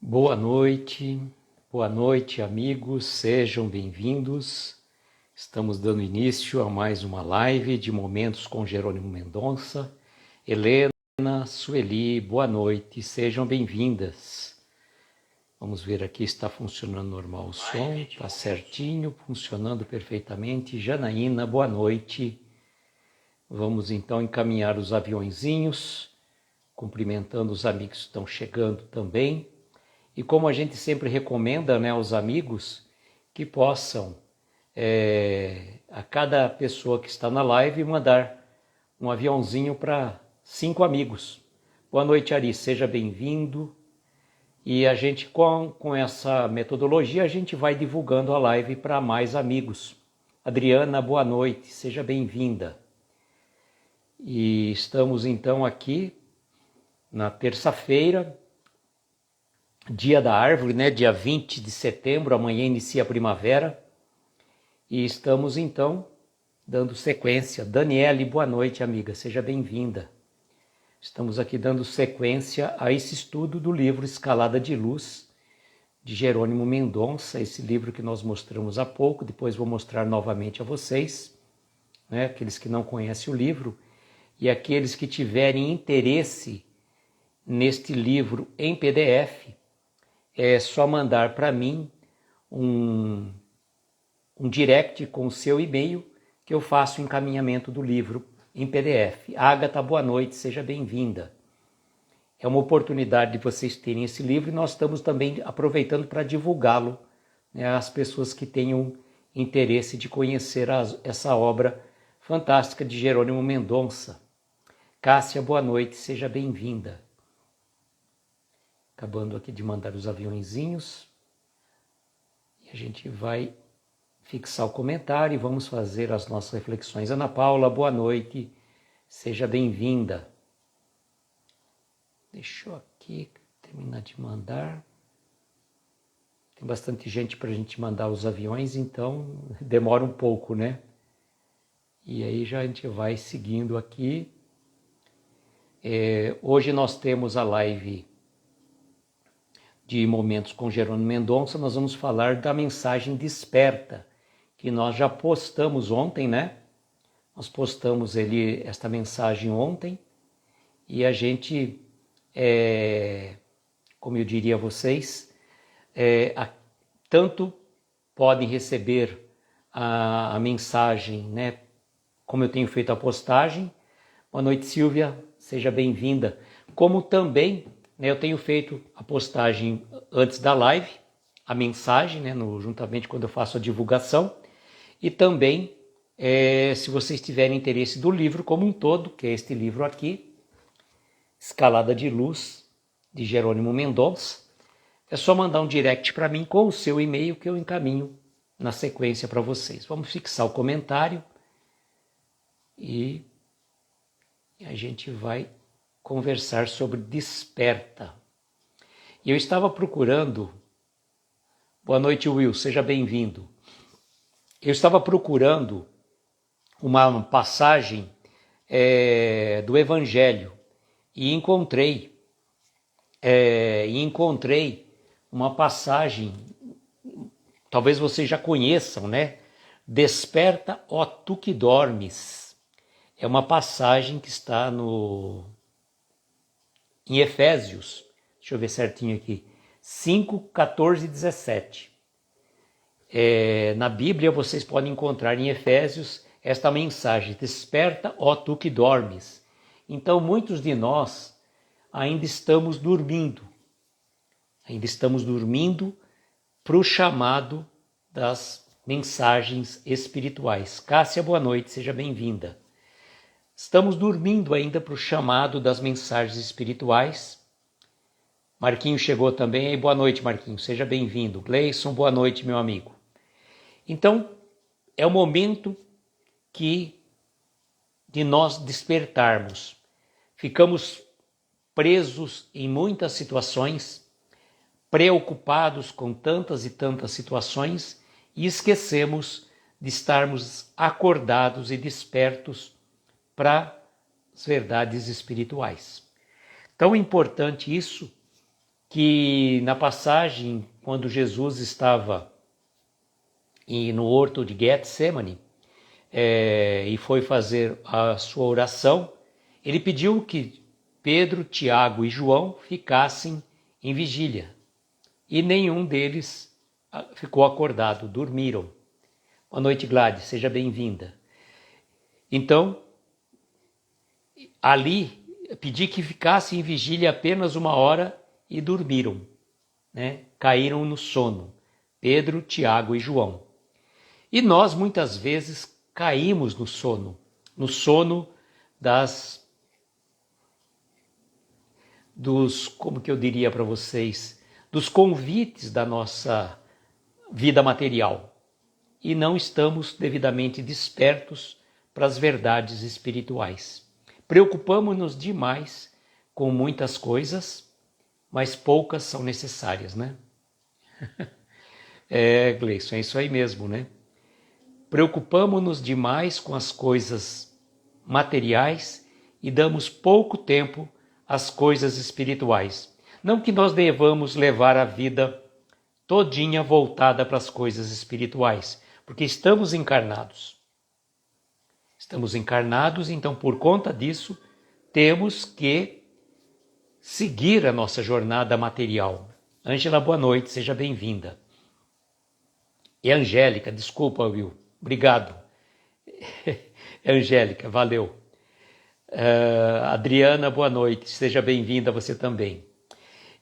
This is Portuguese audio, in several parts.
Boa noite amigos, sejam bem-vindos. Estamos dando início a mais uma live de Momentos com Jerônimo Mendonça. Helena, Sueli, boa noite, sejam bem-vindas. Vamos ver aqui, está funcionando normal o som, está certinho, funcionando perfeitamente. Janaína, boa noite. Vamos então encaminhar os aviõezinhos, cumprimentando os amigos que estão chegando também. E como a gente sempre recomenda, né, aos amigos que possam, a cada pessoa que está na live, mandar um aviãozinho para 5 amigos. Boa noite, Ari, seja bem-vindo. E a gente, com essa metodologia, a gente vai divulgando a live para mais amigos. Adriana, boa noite, seja bem-vinda. E estamos então aqui na terça-feira, Dia da Árvore, né? Dia 20 de setembro, amanhã inicia a primavera. E estamos então dando sequência. Daniele, boa noite, amiga, seja bem-vinda. Estamos aqui dando sequência a esse estudo do livro Escalada de Luz, de Jerônimo Mendonça, esse livro que nós mostramos há pouco, depois vou mostrar novamente a vocês, né? Aqueles que não conhecem o livro e aqueles que tiverem interesse neste livro em PDF, é só mandar para mim um direct com o seu e-mail que eu faço o encaminhamento do livro em PDF. Ágata, boa noite, seja bem-vinda. É uma oportunidade de vocês terem esse livro e nós estamos também aproveitando para divulgá-lo, né, às pessoas que tenham interesse de conhecer essa obra fantástica de Jerônimo Mendonça. Cássia, boa noite, seja bem-vinda. Acabando aqui de mandar os aviõezinhos. E a gente vai fixar o comentário e vamos fazer as nossas reflexões. Ana Paula, boa noite. Seja bem-vinda. Deixa eu aqui terminar de mandar. Tem bastante gente para a gente mandar os aviões, então demora um pouco, né? E aí já a gente vai seguindo aqui. Hoje nós temos a live de Momentos com Jerônimo Mendonça. Nós vamos falar da mensagem desperta, que nós já postamos ontem, né? Nós postamos esta mensagem ontem e a gente, como eu diria a vocês, tanto podem receber a mensagem, né? Como eu tenho feito a postagem. Boa noite, Silvia, seja bem-vinda. Como também, né, eu tenho feito a postagem antes da live, a mensagem, né, juntamente quando eu faço a divulgação. E também, se vocês tiverem interesse do livro como um todo, que é este livro aqui, Escalada de Luz, de Jerônimo Mendonça, é só mandar um direct para mim com o seu e-mail que eu encaminho na sequência para vocês. Vamos fixar o comentário e a gente vai conversar sobre desperta. E eu estava procurando... Boa noite, Will, seja bem-vindo. Eu estava procurando uma passagem do Evangelho e encontrei uma passagem, talvez vocês já conheçam, né? Desperta, ó tu que dormes. É uma passagem que está em Efésios, deixa eu ver certinho aqui, 5, 14 e 17. Na Bíblia vocês podem encontrar em Efésios esta mensagem: desperta, ó tu que dormes. Então muitos de nós ainda estamos dormindo para o chamado das mensagens espirituais. Cássia, boa noite, seja bem-vinda. Estamos dormindo ainda para o chamado das mensagens espirituais. Marquinhos chegou também. Boa noite, Marquinhos, seja bem-vindo. Gleison, boa noite, meu amigo. Então, é o momento de nós despertarmos. Ficamos presos em muitas situações, preocupados com tantas e tantas situações e esquecemos de estarmos acordados e despertos para as verdades espirituais. Tão importante isso que na passagem, quando Jesus estava no horto de Getsemane, e foi fazer a sua oração, ele pediu que Pedro, Tiago e João ficassem em vigília. E nenhum deles ficou acordado, dormiram. Boa noite, Gladys, seja bem-vinda. Então, ali, pedi que ficassem em vigília apenas 1 hora e dormiram, né? Caíram no sono, Pedro, Tiago e João. E nós, muitas vezes, caímos no sono como que eu diria para vocês, dos convites da nossa vida material. E não estamos devidamente despertos para as verdades espirituais. Preocupamos-nos demais com muitas coisas, mas poucas são necessárias, né? Gleison, é isso aí mesmo, né? Preocupamos-nos demais com as coisas materiais e damos pouco tempo às coisas espirituais. Não que nós devamos levar a vida todinha voltada para as coisas espirituais, porque estamos encarnados. Estamos encarnados, então por conta disso, temos que seguir a nossa jornada material. Ângela, boa noite, seja bem-vinda. E Angélica, desculpa, Will. Obrigado. Angélica, valeu. Adriana, boa noite. Seja bem-vinda você também.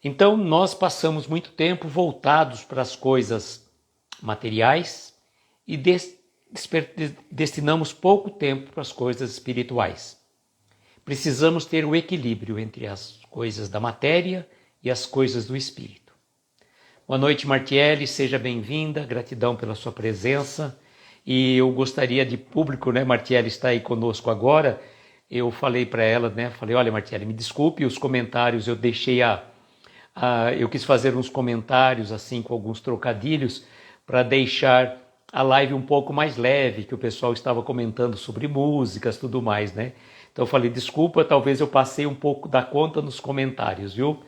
Então, nós passamos muito tempo voltados para as coisas materiais e destinamos pouco tempo para as coisas espirituais. Precisamos ter o equilíbrio entre as coisas da matéria e as coisas do espírito. Boa noite, Martiele. Seja bem-vinda. Gratidão pela sua presença. E eu gostaria de público, né? Martiele está aí conosco agora. Eu falei para ela, né? Falei, olha, Martiele, me desculpe os comentários. Eu deixei eu quis fazer uns comentários assim com alguns trocadilhos para deixar a live um pouco mais leve, que o pessoal estava comentando sobre músicas, tudo mais, né? Então eu falei, desculpa, talvez eu passei um pouco da conta nos comentários, viu?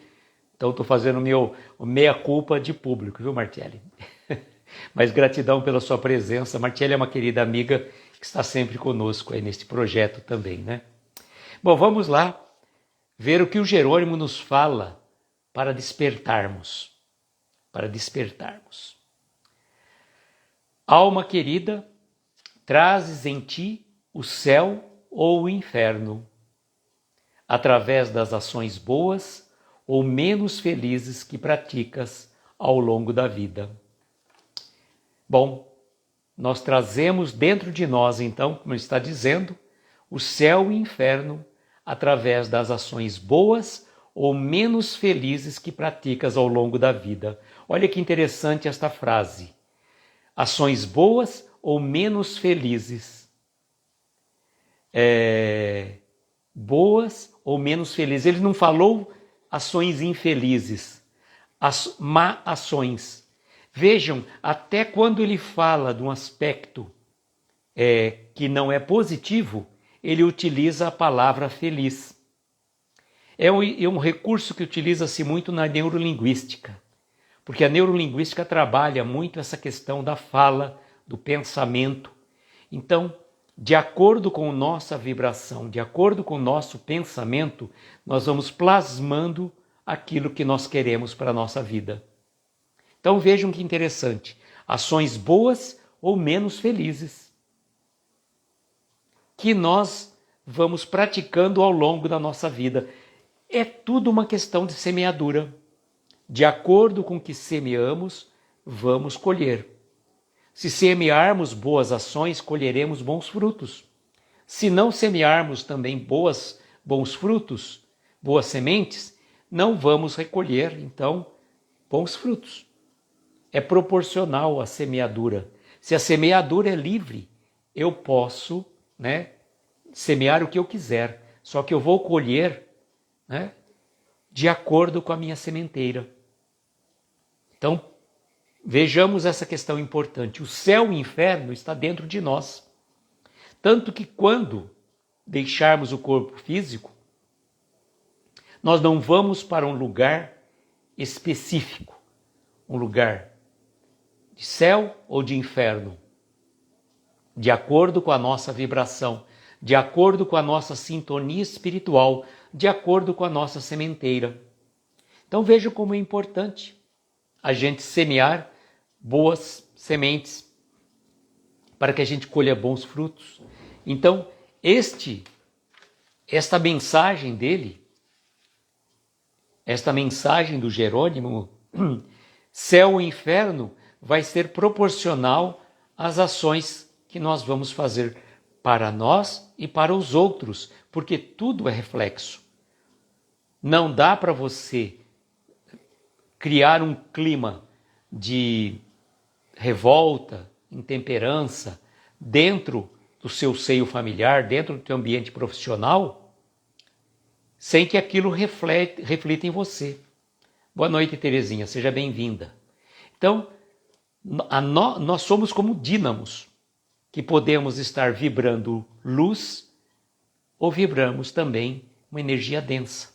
Então estou fazendo meia-culpa de público, viu, Martiele? Mas gratidão pela sua presença. Martiele é uma querida amiga que está sempre conosco aí neste projeto também, né? Bom, vamos lá ver o que o Jerônimo nos fala para despertarmos. Para despertarmos. Alma querida, trazes em ti o céu ou o inferno, através das ações boas ou menos felizes que praticas ao longo da vida. Bom, nós trazemos dentro de nós, então, como está dizendo, o céu e o inferno através das ações boas ou menos felizes que praticas ao longo da vida. Olha que interessante esta frase. Ações boas ou menos felizes. Boas ou menos felizes. Ele não falou ações infelizes, má ações. Vejam, até quando ele fala de um aspecto que não é positivo, ele utiliza a palavra feliz. É um recurso que utiliza-se muito na neurolinguística, porque a neurolinguística trabalha muito essa questão da fala, do pensamento. Então, de acordo com nossa vibração, de acordo com o nosso pensamento, nós vamos plasmando aquilo que nós queremos para a nossa vida. Então vejam que interessante, ações boas ou menos felizes, que nós vamos praticando ao longo da nossa vida. É tudo uma questão de semeadura. De acordo com o que semeamos, vamos colher. Se semearmos boas ações, colheremos bons frutos. Se não semearmos também bons frutos, boas sementes, não vamos recolher, então, bons frutos. É proporcional à semeadura. Se a semeadura é livre, eu posso, né, semear o que eu quiser, só que eu vou colher, né, de acordo com a minha sementeira. Então, vejamos essa questão importante. O céu e o inferno está dentro de nós. Tanto que quando deixarmos o corpo físico, nós não vamos para um lugar específico, um lugar de céu ou de inferno, de acordo com a nossa vibração, de acordo com a nossa sintonia espiritual, de acordo com a nossa sementeira. Então veja como é importante a gente semear boas sementes para que a gente colha bons frutos. Então, esta mensagem dele, esta mensagem do Jerônimo, céu e inferno, vai ser proporcional às ações que nós vamos fazer para nós e para os outros, porque tudo é reflexo. Não dá para você criar um clima de revolta, intemperança dentro do seu seio familiar, dentro do seu ambiente profissional, sem que aquilo reflita em você. Boa noite, Terezinha, seja bem-vinda. Então, nós somos como dínamos, que podemos estar vibrando luz ou vibramos também uma energia densa.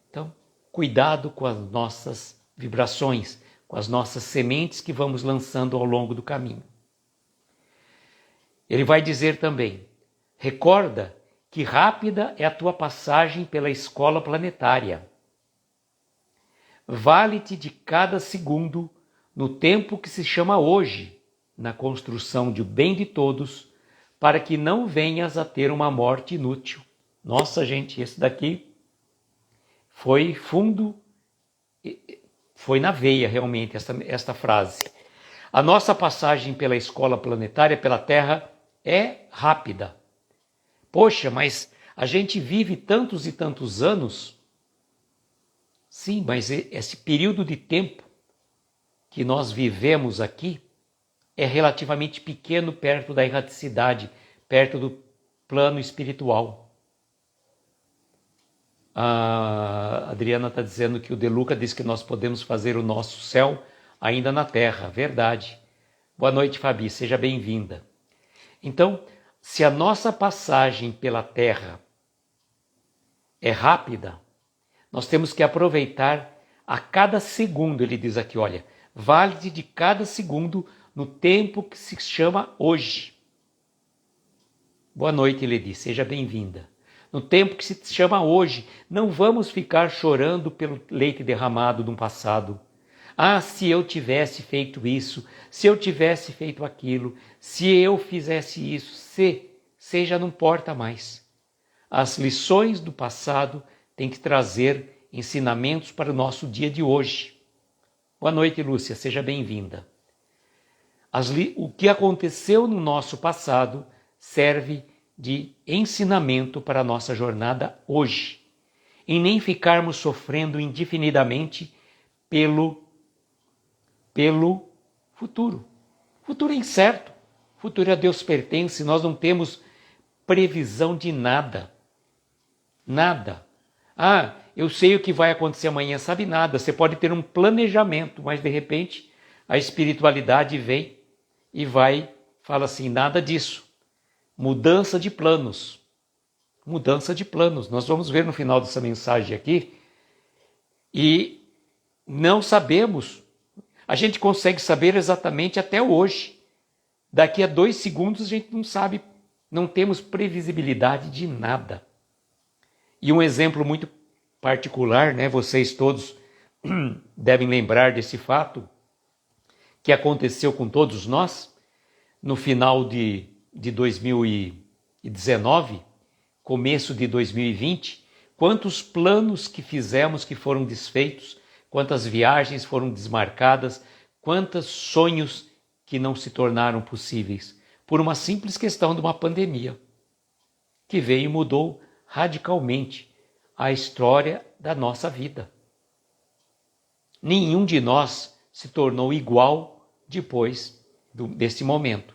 Então, cuidado com as nossas vibrações, com as nossas sementes que vamos lançando ao longo do caminho. Ele vai dizer também, recorda que rápida é a tua passagem pela escola planetária. Vale-te de cada segundo no tempo que se chama hoje, na construção de bem de todos, para que não venhas a ter uma morte inútil. Nossa, gente, esse daqui foi fundo, foi na veia realmente esta frase. A nossa passagem pela escola planetária, pela Terra, é rápida. Poxa, mas a gente vive tantos e tantos anos. Sim, mas esse período de tempo que nós vivemos aqui é relativamente pequeno perto da erraticidade, perto do plano espiritual. A Adriana está dizendo que o De Luca diz que nós podemos fazer o nosso céu ainda na Terra. Verdade. Boa noite, Fabi, seja bem-vinda. Então, se a nossa passagem pela Terra é rápida, nós temos que aproveitar a cada segundo, ele diz aqui, olha, vale de cada segundo no tempo que se chama hoje. Boa noite, ele diz, seja bem-vinda. No tempo que se chama hoje, não vamos ficar chorando pelo leite derramado do passado. Ah, se eu tivesse feito isso, se eu tivesse feito aquilo, se eu fizesse isso, se já não importa mais. As lições do passado têm que trazer ensinamentos para o nosso dia de hoje. Boa noite, Lúcia, seja bem-vinda. O que aconteceu no nosso passado serve de ensinamento para a nossa jornada hoje, e nem ficarmos sofrendo indefinidamente pelo futuro. O futuro é incerto, o futuro a Deus pertence, nós não temos previsão de nada. Nada. Ah, eu sei o que vai acontecer amanhã, sabe nada. Você pode ter um planejamento, mas de repente a espiritualidade vem e fala assim, nada disso. Mudança de planos. Mudança de planos. Nós vamos ver no final dessa mensagem aqui. E não sabemos. A gente consegue saber exatamente até hoje. Daqui a 2 segundos a gente não sabe, não temos previsibilidade de nada. E um exemplo muito particular, né? Vocês todos devem lembrar desse fato que aconteceu com todos nós no final de 2019, começo de 2020, quantos planos que fizemos que foram desfeitos, quantas viagens foram desmarcadas, quantos sonhos que não se tornaram possíveis, por uma simples questão de uma pandemia, que veio e mudou radicalmente a história da nossa vida. Nenhum de nós se tornou igual depois desse momento.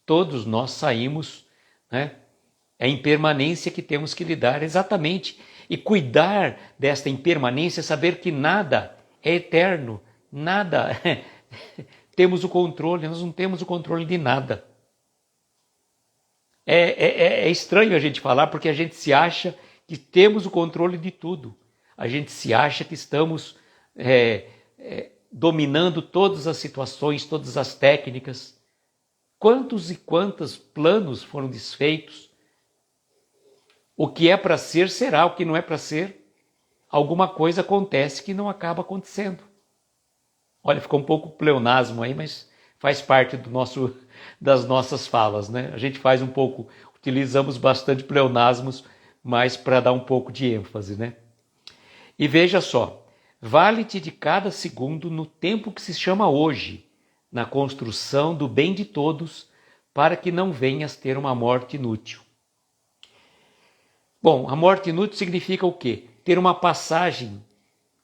Todos nós saímos, né? É a impermanência que temos que lidar exatamente. E cuidar desta impermanência, saber que nada é eterno, nada temos o controle, nós não temos o controle de nada. É estranho a gente falar porque a gente se acha que temos o controle de tudo. a gente se acha que estamos dominando todas as situações, todas as técnicas. Quantos e quantos planos foram desfeitos? O que é para ser, será. O que não é para ser, alguma coisa acontece que não acaba acontecendo. Olha, ficou um pouco pleonasmo aí, mas faz parte das nossas falas, né? A gente faz um pouco, utilizamos bastante pleonasmos, mas para dar um pouco de ênfase, né? E veja só, vale-te de cada segundo no tempo que se chama hoje, na construção do bem de todos, para que não venhas ter uma morte inútil. Bom, a morte inútil significa o quê? Ter uma passagem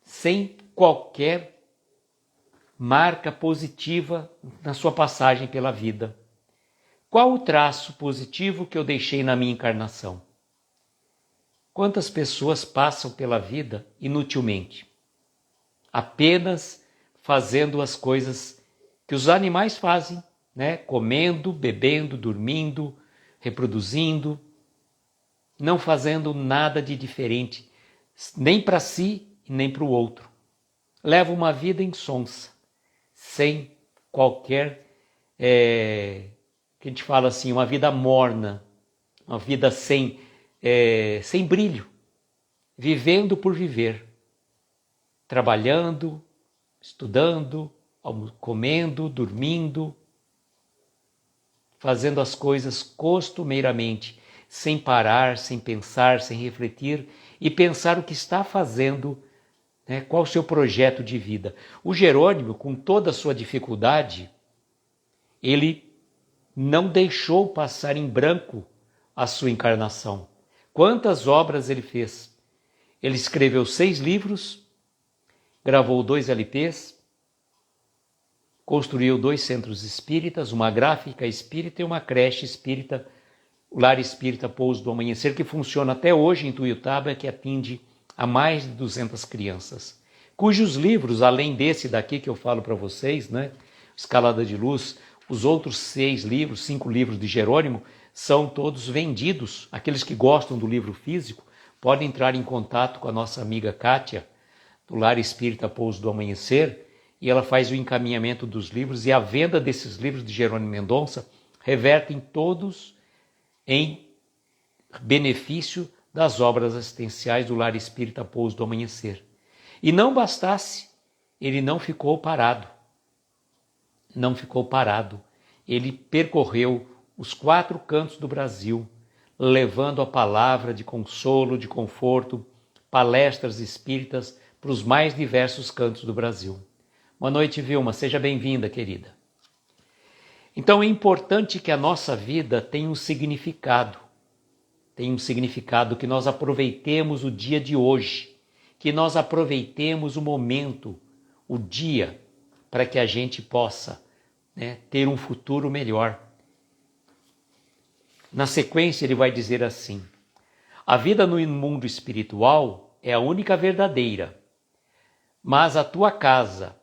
sem qualquer marca positiva na sua passagem pela vida. Qual o traço positivo que eu deixei na minha encarnação? Quantas pessoas passam pela vida inutilmente? Apenas fazendo as coisas que os animais fazem, né? Comendo, bebendo, dormindo, reproduzindo, não fazendo nada de diferente, nem para si e nem para o outro. Leva uma vida insonsa, sem qualquer, que a gente fala assim, uma vida morna, uma vida sem brilho, vivendo por viver, trabalhando, estudando, comendo, dormindo, fazendo as coisas costumeiramente, sem parar, sem pensar, sem refletir e pensar o que está fazendo, né? Qual o seu projeto de vida. O Jerônimo, com toda a sua dificuldade, ele não deixou passar em branco a sua encarnação. Quantas obras ele fez? Ele escreveu 6 livros, gravou 2 LPs, construiu 2 centros espíritas, uma gráfica espírita e uma creche espírita, o Lar Espírita Pouso do Amanhecer, que funciona até hoje em Tuiutaba, que atende a mais de 200 crianças, cujos livros, além desse daqui que eu falo para vocês, né, Escalada de Luz, os outros 6 livros, 5 livros de Jerônimo, são todos vendidos. Aqueles que gostam do livro físico podem entrar em contato com a nossa amiga Kátia, do Lar Espírita Pouso do Amanhecer, e ela faz o encaminhamento dos livros, e a venda desses livros de Jerônimo Mendonça revertem todos em benefício das obras assistenciais do Lar Espírita Pouso do Amanhecer. E não bastasse, ele não ficou parado. Não ficou parado. Ele percorreu os 4 cantos do Brasil, levando a palavra de consolo, de conforto, palestras espíritas para os mais diversos cantos do Brasil. Boa noite, Vilma. Seja bem-vinda, querida. Então é importante que a nossa vida tenha um significado. Tem um significado, que nós aproveitemos o dia de hoje, que nós aproveitemos o momento, o dia, para que a gente possa, né, ter um futuro melhor. Na sequência ele vai dizer assim: a vida no mundo espiritual é a única verdadeira, mas a tua casa,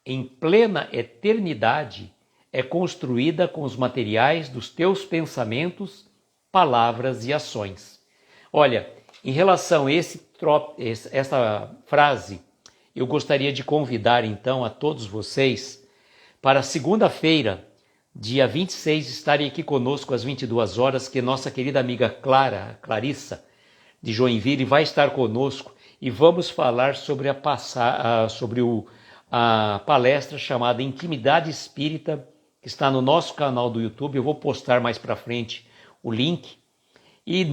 em plena eternidade, é construída com os materiais dos teus pensamentos, palavras e ações. Olha, em relação a essa frase, eu gostaria de convidar então a todos vocês para segunda-feira, dia 26, estarem aqui conosco às 22 horas, que nossa querida amiga Clarissa, de Joinville, vai estar conosco e vamos falar sobre a palestra chamada Intimidade Espírita, que está no nosso canal do YouTube. Eu vou postar mais para frente o link. E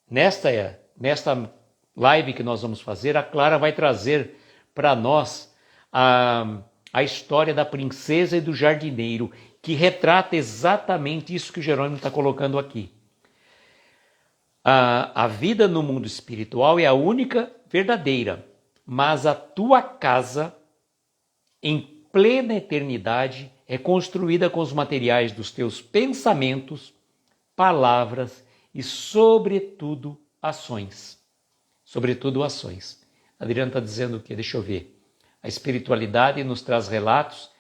nesta live que nós vamos fazer, a Clara vai trazer para nós a história da princesa e do jardineiro, que retrata exatamente isso que o Jerônimo está colocando aqui. A vida no mundo espiritual é a única verdadeira, mas a tua casa, em plena eternidade, é construída com os materiais dos teus pensamentos, palavras e, sobretudo, ações. Sobretudo, ações. Adriano está dizendo o quê? Deixa eu ver. A espiritualidade nos traz relatos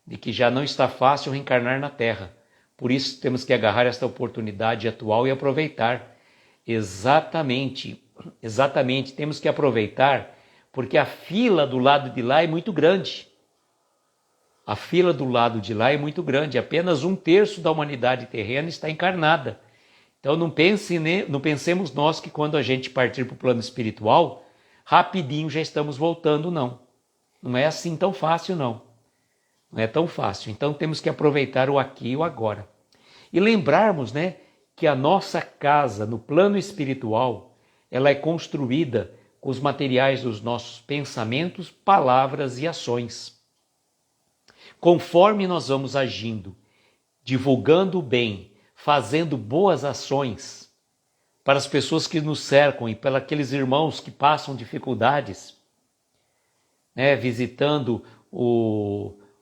de que já não está fácil reencarnar na Terra. Por isso, temos que agarrar esta oportunidade atual e aproveitar exatamente Exatamente, temos que aproveitar, porque a fila do lado de lá é muito grande. A fila do lado de lá é muito grande, apenas 1/3 da humanidade terrena está encarnada. Então não pensemos nós que quando a gente partir para o plano espiritual, rapidinho já estamos voltando, não. Não é assim tão fácil, não. Não é tão fácil. Então temos que aproveitar o aqui e o agora. E lembrarmos, né, que a nossa casa no plano espiritual, ela é construída com os materiais dos nossos pensamentos, palavras e ações. Conforme nós vamos agindo, divulgando o bem, fazendo boas ações para as pessoas que nos cercam e para aqueles irmãos que passam dificuldades, né, visitando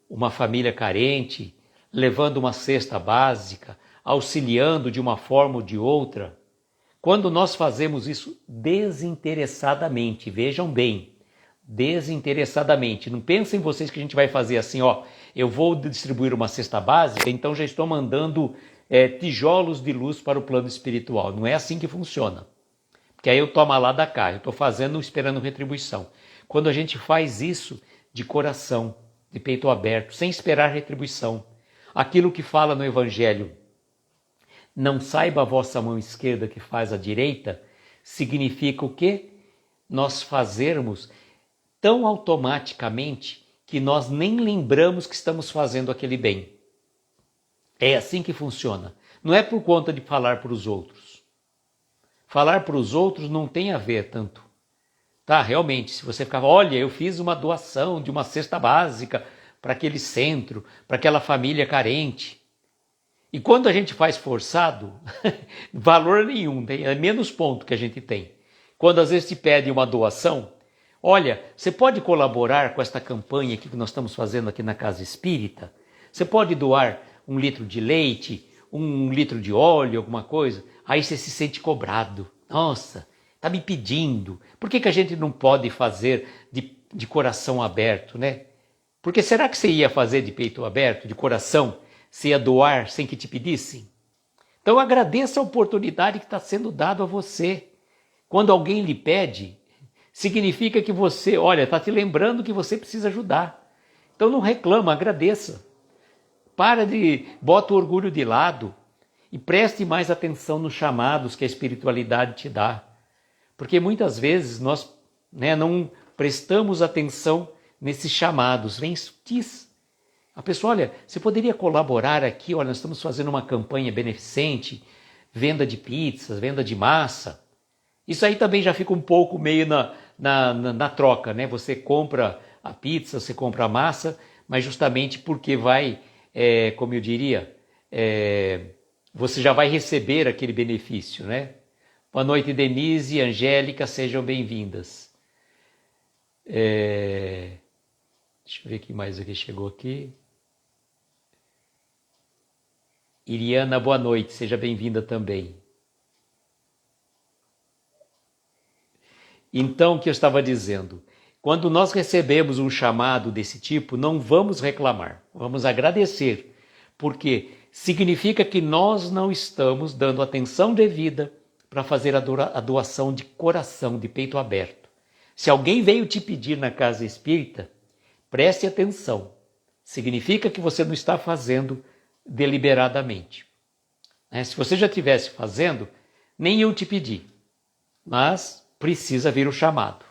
uma família carente, levando uma cesta básica, auxiliando de uma forma ou de outra. Quando nós fazemos isso desinteressadamente, vejam bem, desinteressadamente. Não pensem vocês que a gente vai fazer assim, ó, eu vou distribuir uma cesta básica, então já estou mandando tijolos de luz para o plano espiritual. Não é assim que funciona. Porque aí eu tomo lá da cá, eu estou fazendo esperando retribuição. Quando a gente faz isso de coração, de peito aberto, sem esperar retribuição, aquilo que fala no Evangelho, não saiba a vossa mão esquerda que faz a direita, significa o quê? Nós fazermos tão automaticamente que nós nem lembramos que estamos fazendo aquele bem. É assim que funciona. Não é por conta de falar para os outros. Falar para os outros não tem a ver tanto. Tá, realmente, se você ficar, olha, eu fiz uma doação de uma cesta básica para aquele centro, para aquela família carente. E quando a gente faz forçado, valor nenhum, é menos ponto que a gente tem. Quando às vezes te pedem uma doação, olha, você pode colaborar com esta campanha aqui que nós estamos fazendo aqui na Casa Espírita? Você pode doar 1 litro de leite, 1 litro de óleo, alguma coisa? Aí você se sente cobrado. Nossa, está me pedindo. Por que a gente não pode fazer de coração aberto, né? Porque será que você ia fazer de peito aberto, de coração? Você ia doar sem que te pedissem? Então agradeça a oportunidade que está sendo dada a você. Quando alguém lhe pede, significa que você, olha, está te lembrando que você precisa ajudar. Então não reclama, agradeça. Bota o orgulho de lado e preste mais atenção nos chamados que a espiritualidade te dá. Porque muitas vezes nós não prestamos atenção nesses chamados, vem sutis. A pessoa, olha, você poderia colaborar aqui, olha, nós estamos fazendo uma campanha beneficente, venda de pizzas, venda de massa. Isso aí também já fica um pouco meio na troca, né? Você compra a pizza, você compra a massa, mas justamente porque vai, como eu diria, você já vai receber aquele benefício, né? Boa noite, Denise e Angélica, sejam bem-vindas. Deixa eu ver quem mais aqui chegou aqui. Iriana, boa noite, seja bem-vinda também. Então, o que eu estava dizendo? Quando nós recebemos um chamado desse tipo, não vamos reclamar, vamos agradecer, porque significa que nós não estamos dando atenção devida para fazer a doação de coração, de peito aberto. Se alguém veio te pedir na casa espírita, preste atenção. Significa que você não está fazendo deliberadamente. Se você já estivesse fazendo, nem eu te pedi, mas precisa vir o chamado.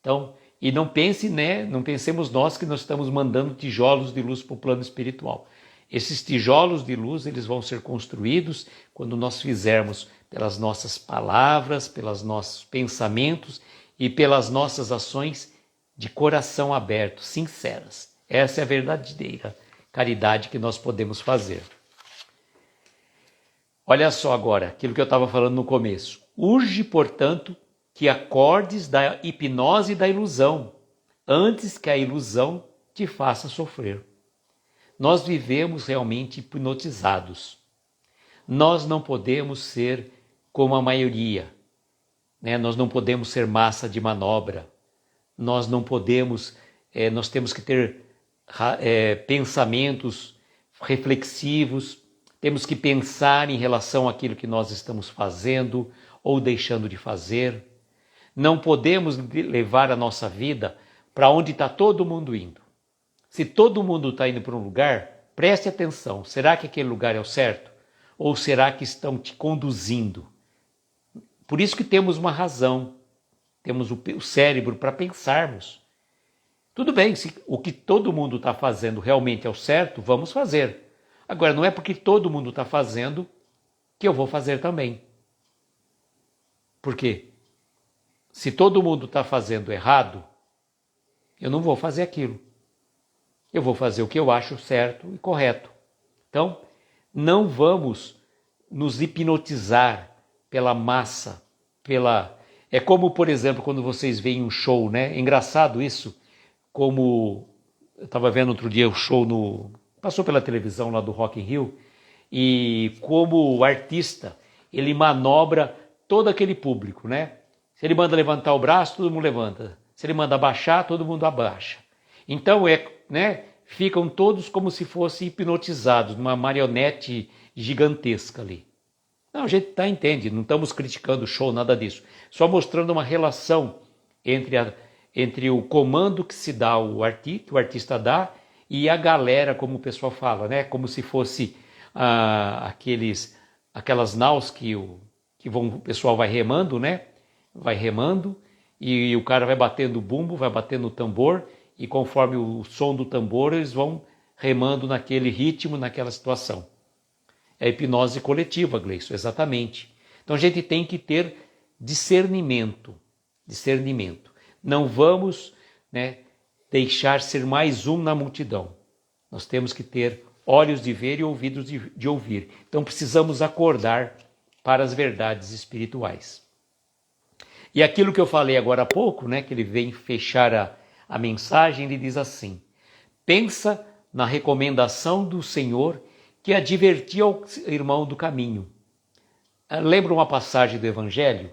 Então, e não pensemos nós que nós estamos mandando tijolos de luz para o plano espiritual. Esses tijolos de luz, eles vão ser construídos quando nós fizermos pelas nossas palavras, pelos nossos pensamentos e pelas nossas ações de coração aberto, sinceras. Essa é a verdadeira caridade que nós podemos fazer. Olha só agora, aquilo que eu estava falando no começo. Urge, portanto, que acordes da hipnose e da ilusão, antes que a ilusão te faça sofrer. Nós vivemos realmente hipnotizados. Nós não podemos ser como a maioria, né? Nós não podemos ser massa de manobra. Nós não podemos, nós temos que ter pensamentos reflexivos, temos que pensar em relação àquilo que nós estamos fazendo ou deixando de fazer. Não podemos levar a nossa vida para onde está todo mundo indo. Se todo mundo está indo para um lugar, preste atenção. Será que aquele lugar é o certo? Ou será que estão te conduzindo? Por isso que temos uma razão, temos o cérebro para pensarmos. Tudo bem, se o que todo mundo está fazendo realmente é o certo, vamos fazer. Agora, não é porque todo mundo está fazendo que eu vou fazer também. Por quê? Se todo mundo está fazendo errado, eu não vou fazer aquilo. Eu vou fazer o que eu acho certo e correto. Então, não vamos nos hipnotizar pela massa, É como, por exemplo, quando vocês veem um show, né? É engraçado isso, como eu estava vendo outro dia o show passou pela televisão lá do Rock in Rio, e como o artista, ele manobra todo aquele público, né? Se ele manda levantar o braço, todo mundo levanta. Se ele manda abaixar, todo mundo abaixa. Então, ficam todos como se fossem hipnotizados, numa marionete gigantesca ali. Não, a gente entende, não estamos criticando o show, nada disso. Só mostrando uma relação entre o comando que se dá, o artista dá, e a galera, como o pessoal fala, né? Como se fosse aquelas naus o pessoal vai remando, né? Vai remando e o cara vai batendo o bumbo, vai batendo o tambor, e conforme o som do tambor eles vão remando naquele ritmo, naquela situação. É a hipnose coletiva, Gleison, exatamente. Então a gente tem que ter discernimento. Não vamos, deixar ser mais um na multidão. Nós temos que ter olhos de ver e ouvidos de ouvir. Então precisamos acordar para as verdades espirituais. E aquilo que eu falei agora há pouco, que ele vem fechar a mensagem, ele diz assim: pensa na recomendação do Senhor que advertia ao irmão do caminho. Lembra uma passagem do Evangelho,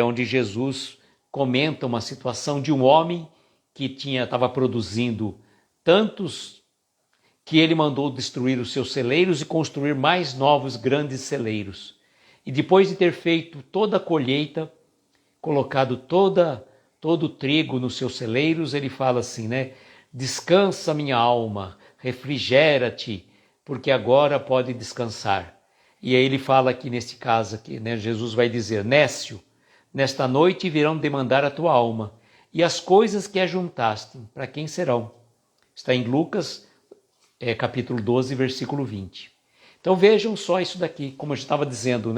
onde Jesus comenta uma situação de um homem que estava produzindo tantos que ele mandou destruir os seus celeiros e construir mais novos grandes celeiros. E depois de ter feito toda a colheita, colocado todo o trigo nos seus celeiros, ele fala assim, descansa minha alma, refrigera-te, porque agora pode descansar. E aí ele fala aqui neste caso, aqui, Jesus vai dizer: Nécio, nesta noite virão demandar a tua alma, e as coisas que ajuntaste, para quem serão? Está em Lucas, capítulo 12, versículo 20. Então vejam só isso daqui, como eu estava dizendo,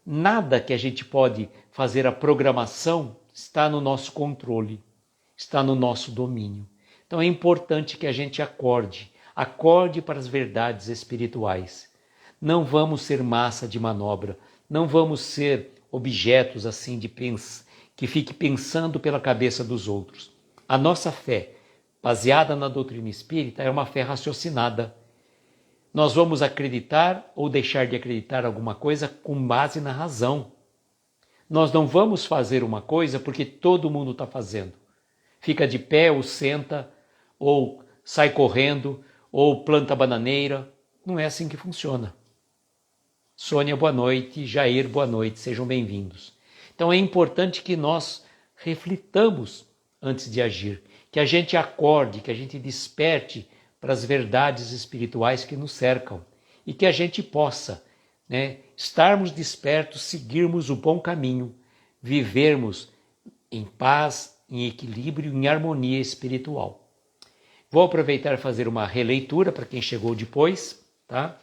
nada que a gente pode fazer a programação está no nosso controle, está no nosso domínio. Então é importante que a gente acorde para as verdades espirituais. Não vamos ser massa de manobra, não vamos ser objetos assim que fique pensando pela cabeça dos outros. A nossa fé, baseada na doutrina espírita, é uma fé raciocinada. Nós vamos acreditar ou deixar de acreditar alguma coisa com base na razão. Nós não vamos fazer uma coisa porque todo mundo está fazendo. Fica de pé ou senta, ou sai correndo, ou planta bananeira. Não é assim que funciona. Sônia, boa noite. Jair, boa noite. Sejam bem-vindos. Então é importante que nós reflitamos antes de agir, que a gente acorde, que a gente desperte para as verdades espirituais que nos cercam e que a gente possa, estarmos despertos, seguirmos o bom caminho, vivermos em paz, em equilíbrio, em harmonia espiritual. Vou aproveitar e fazer uma releitura para quem chegou depois, tá?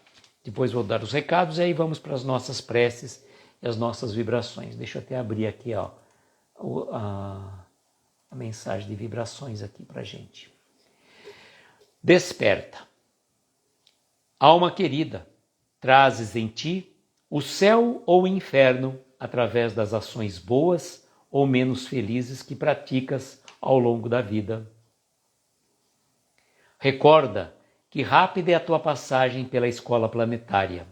Depois vou dar os recados e aí vamos para as nossas preces e as nossas vibrações. Deixa eu até abrir aqui a mensagem de vibrações aqui para a gente. Desperta. Alma querida, trazes em ti o céu ou o inferno através das ações boas ou menos felizes que praticas ao longo da vida. Recorda que rápida é a tua passagem pela escola planetária.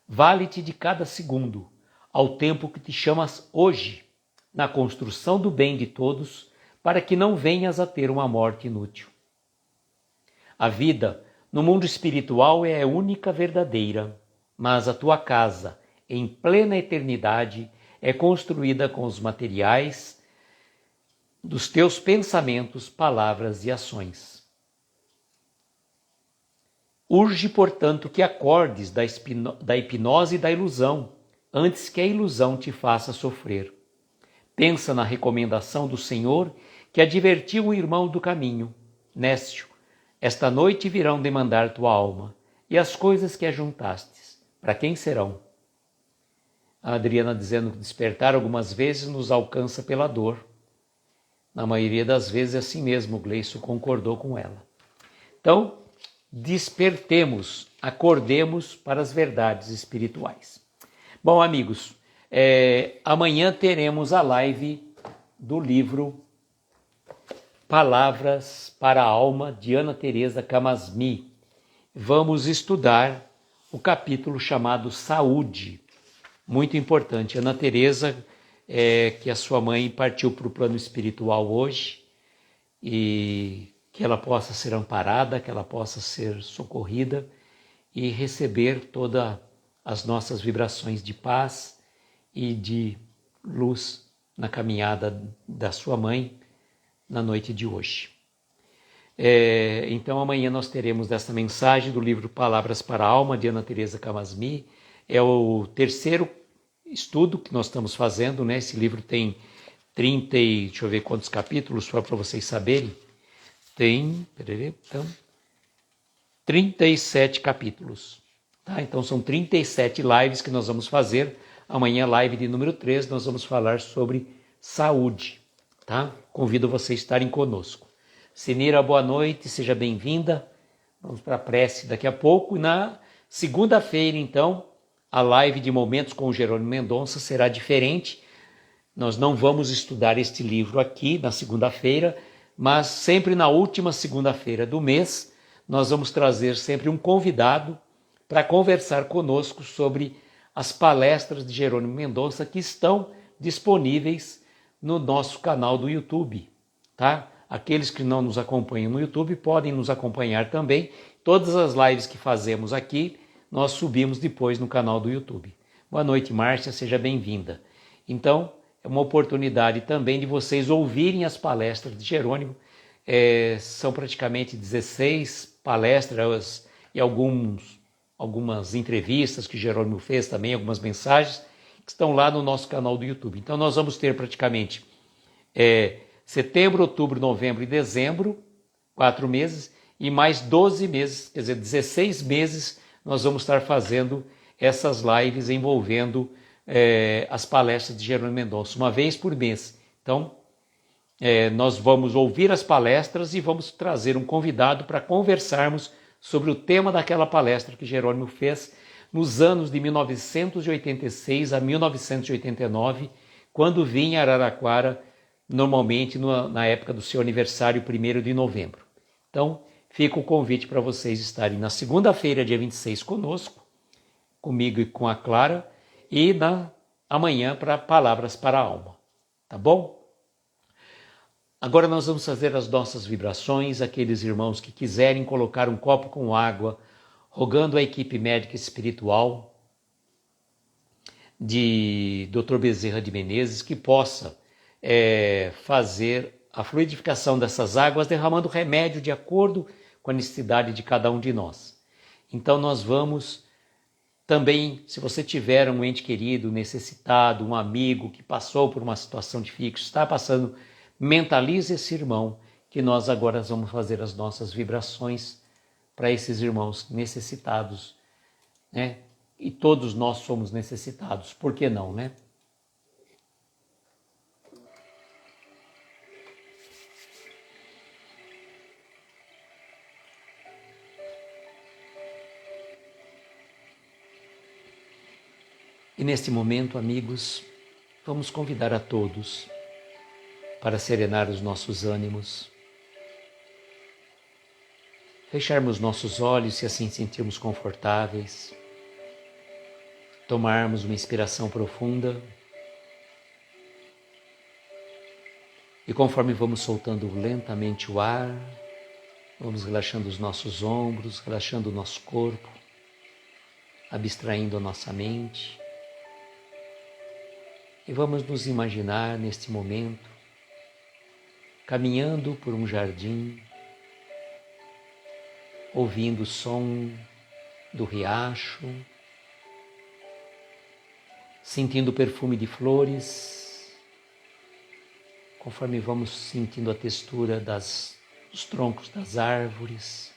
Vale-te de cada segundo, ao tempo que te chamas hoje, na construção do bem de todos, para que não venhas a ter uma morte inútil. A vida no mundo espiritual é a única verdadeira, mas a tua casa, em plena eternidade, é construída com os materiais dos teus pensamentos, palavras e ações. Urge, portanto, que acordes da hipnose e da ilusão, antes que a ilusão te faça sofrer. Pensa na recomendação do Senhor que advertiu o irmão do caminho. Néscio, esta noite virão demandar tua alma, e as coisas que ajuntastes, para quem serão? A Adriana dizendo que despertar algumas vezes nos alcança pela dor. Na maioria das vezes é assim mesmo, o Gleison concordou com ela. Então, despertemos, acordemos para as verdades espirituais. Bom, amigos, amanhã teremos a live do livro Palavras para a Alma, de Ana Teresa Camasmi. Vamos estudar o capítulo chamado Saúde. Muito importante. Ana Teresa, que a sua mãe partiu para o plano espiritual hoje, e que ela possa ser amparada, que ela possa ser socorrida e receber todas as nossas vibrações de paz e de luz na caminhada da sua mãe na noite de hoje. Então amanhã nós teremos essa mensagem do livro Palavras para a Alma, de Ana Teresa Camasmi. É o terceiro estudo que nós estamos fazendo, né? Esse livro tem 30 e... deixa eu ver quantos capítulos, só para vocês saberem. Tem 37 capítulos. Tá? Então são 37 lives que nós vamos fazer. Amanhã, live de número 3, nós vamos falar sobre saúde. Tá? Convido vocês a estarem conosco. Sinira, boa noite, seja bem-vinda. Vamos para a prece daqui a pouco. E na segunda-feira, então, a live de Momentos com o Jerônimo Mendonça será diferente. Nós não vamos estudar este livro aqui na segunda-feira, mas sempre na última segunda-feira do mês, nós vamos trazer sempre um convidado para conversar conosco sobre as palestras de Jerônimo Mendonça que estão disponíveis no nosso canal do YouTube, tá? Aqueles que não nos acompanham no YouTube podem nos acompanhar também. Todas as lives que fazemos aqui, nós subimos depois no canal do YouTube. Boa noite, Márcia, seja bem-vinda. Então, é uma oportunidade também de vocês ouvirem as palestras de Jerônimo. São praticamente 16 palestras e algumas entrevistas que Jerônimo fez também, algumas mensagens, que estão lá no nosso canal do YouTube. Então nós vamos ter praticamente setembro, outubro, novembro e dezembro, 4 meses, e mais 12 meses, quer dizer, 16 meses, nós vamos estar fazendo essas lives envolvendo as palestras de Jerônimo Mendonça, uma vez por mês. Então, nós vamos ouvir as palestras e vamos trazer um convidado para conversarmos sobre o tema daquela palestra que Jerônimo fez nos anos de 1986 a 1989, quando vinha a Araraquara, normalmente na época do seu aniversário, 1º de novembro. Então, fica o convite para vocês estarem na segunda-feira, dia 26, comigo e com a Clara, e amanhã para Palavras para a Alma. Tá bom? Agora nós vamos fazer as nossas vibrações, aqueles irmãos que quiserem colocar um copo com água, rogando a equipe médica espiritual de Dr. Bezerra de Menezes que possa fazer a fluidificação dessas águas, derramando remédio de acordo com a necessidade de cada um de nós. Então nós vamos também, se você tiver um ente querido, necessitado, um amigo que passou por uma situação difícil, está passando, mentalize esse irmão, que nós agora vamos fazer as nossas vibrações para esses irmãos necessitados, né? E todos nós somos necessitados, por que não, né? E neste momento, amigos, vamos convidar a todos para serenar os nossos ânimos, fecharmos nossos olhos se assim sentirmos confortáveis, tomarmos uma inspiração profunda e conforme vamos soltando lentamente o ar, vamos relaxando os nossos ombros, relaxando o nosso corpo, abstraindo a nossa mente. E vamos nos imaginar neste momento caminhando por um jardim, ouvindo o som do riacho, sentindo o perfume de flores, conforme vamos sentindo a textura dos troncos das árvores,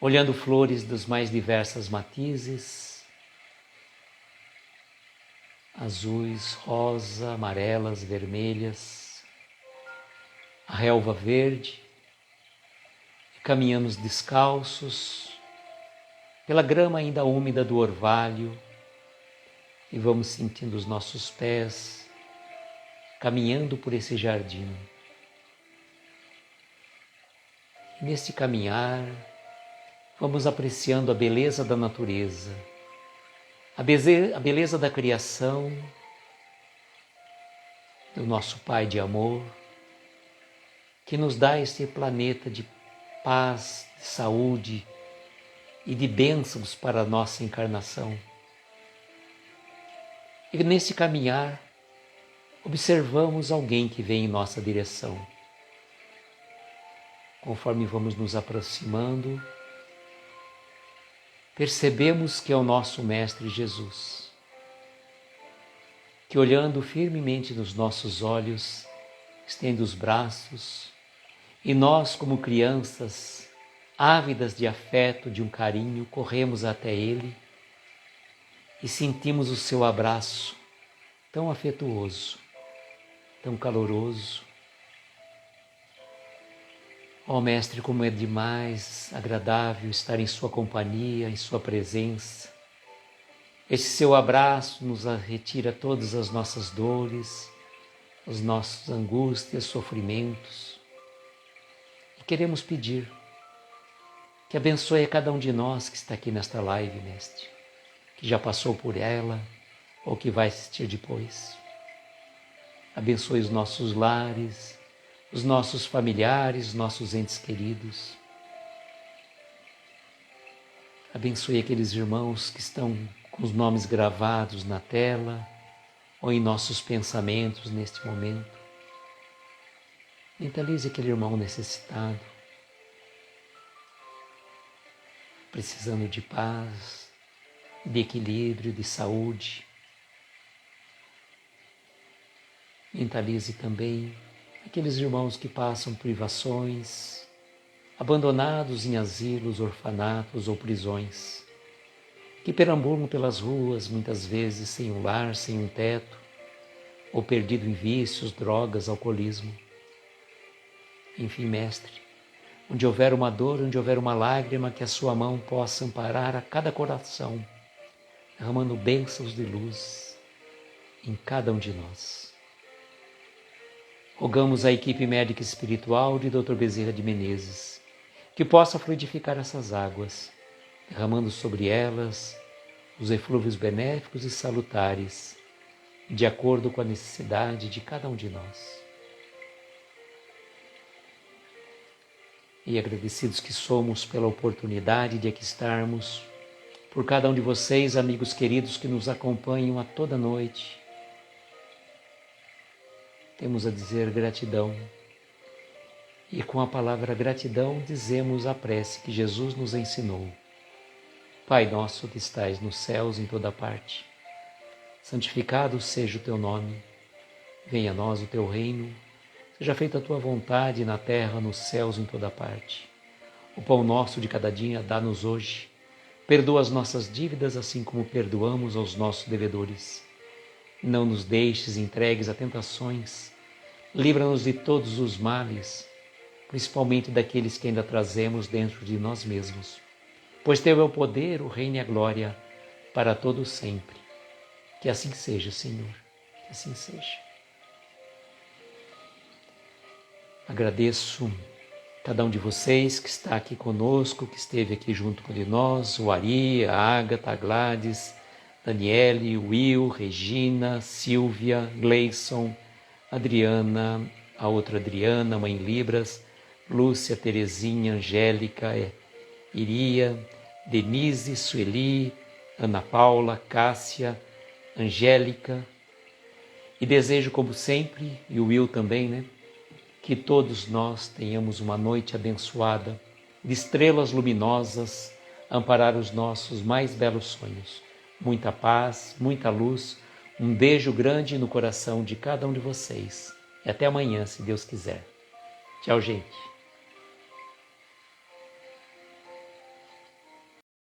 olhando flores das mais diversas matizes, azuis, rosa, amarelas, vermelhas, a relva verde, e caminhamos descalços pela grama ainda úmida do orvalho e vamos sentindo os nossos pés caminhando por esse jardim. E neste caminhar, vamos apreciando a beleza da natureza, a beleza da criação, do nosso Pai de amor, que nos dá este planeta de paz, de saúde e de bênçãos para a nossa encarnação. E nesse caminhar, observamos alguém que vem em nossa direção. Conforme vamos nos aproximando, percebemos que é o nosso Mestre Jesus, que olhando firmemente nos nossos olhos, estende os braços, e nós, como crianças, ávidas de afeto, de um carinho, corremos até Ele e sentimos o seu abraço tão afetuoso, tão caloroso. Ó Mestre, como é demais agradável estar em sua companhia, em sua presença. Esse seu abraço nos retira todas as nossas dores, as nossas angústias, sofrimentos. E queremos pedir que abençoe a cada um de nós que está aqui nesta live, Mestre, que já passou por ela ou que vai assistir depois. Abençoe os nossos lares, os nossos familiares, nossos entes queridos. Abençoe aqueles irmãos que estão com os nomes gravados na tela ou em nossos pensamentos neste momento. Mentalize aquele irmão necessitado, precisando de paz, de equilíbrio, de saúde. Mentalize também aqueles irmãos que passam privações, abandonados em asilos, orfanatos ou prisões, que perambulam pelas ruas, muitas vezes sem um lar, sem um teto, ou perdido em vícios, drogas, alcoolismo. Enfim, Mestre, onde houver uma dor, onde houver uma lágrima, que a sua mão possa amparar a cada coração, derramando bênçãos de luz em cada um de nós. Rogamos à equipe médica e espiritual de Dr. Bezerra de Menezes que possa fluidificar essas águas, derramando sobre elas os eflúvios benéficos e salutares, de acordo com a necessidade de cada um de nós. E agradecidos que somos pela oportunidade de aqui estarmos, por cada um de vocês, amigos queridos que nos acompanham a toda noite, temos a dizer gratidão. E com a palavra gratidão dizemos a prece que Jesus nos ensinou. Pai nosso que estais nos céus em toda parte, santificado seja o teu nome. Venha a nós o teu reino. Seja feita a tua vontade na terra, nos céus em toda parte. O pão nosso de cada dia dá-nos hoje. Perdoa as nossas dívidas assim como perdoamos aos nossos devedores. Não nos deixes entregues a tentações. Livra-nos de todos os males, principalmente daqueles que ainda trazemos dentro de nós mesmos. Pois teu é o poder, o reino e a glória, para todos sempre. Que assim seja, Senhor, que assim seja. Agradeço cada um de vocês que está aqui conosco, que esteve aqui junto com nós, o Ari, a Ágata, a Gladys, Daniele, Will, Regina, Silvia, Gleison, Adriana, a outra Adriana, Mãe Libras, Lúcia, Terezinha, Angélica, Iria, Denise, Sueli, Ana Paula, Cássia, Angélica, E desejo, como sempre, e o Will também, né? Que todos nós tenhamos uma noite abençoada, de estrelas luminosas, amparar os nossos mais belos sonhos. Muita paz, muita luz, um beijo grande no coração de cada um de vocês. E até amanhã, se Deus quiser. Tchau, gente.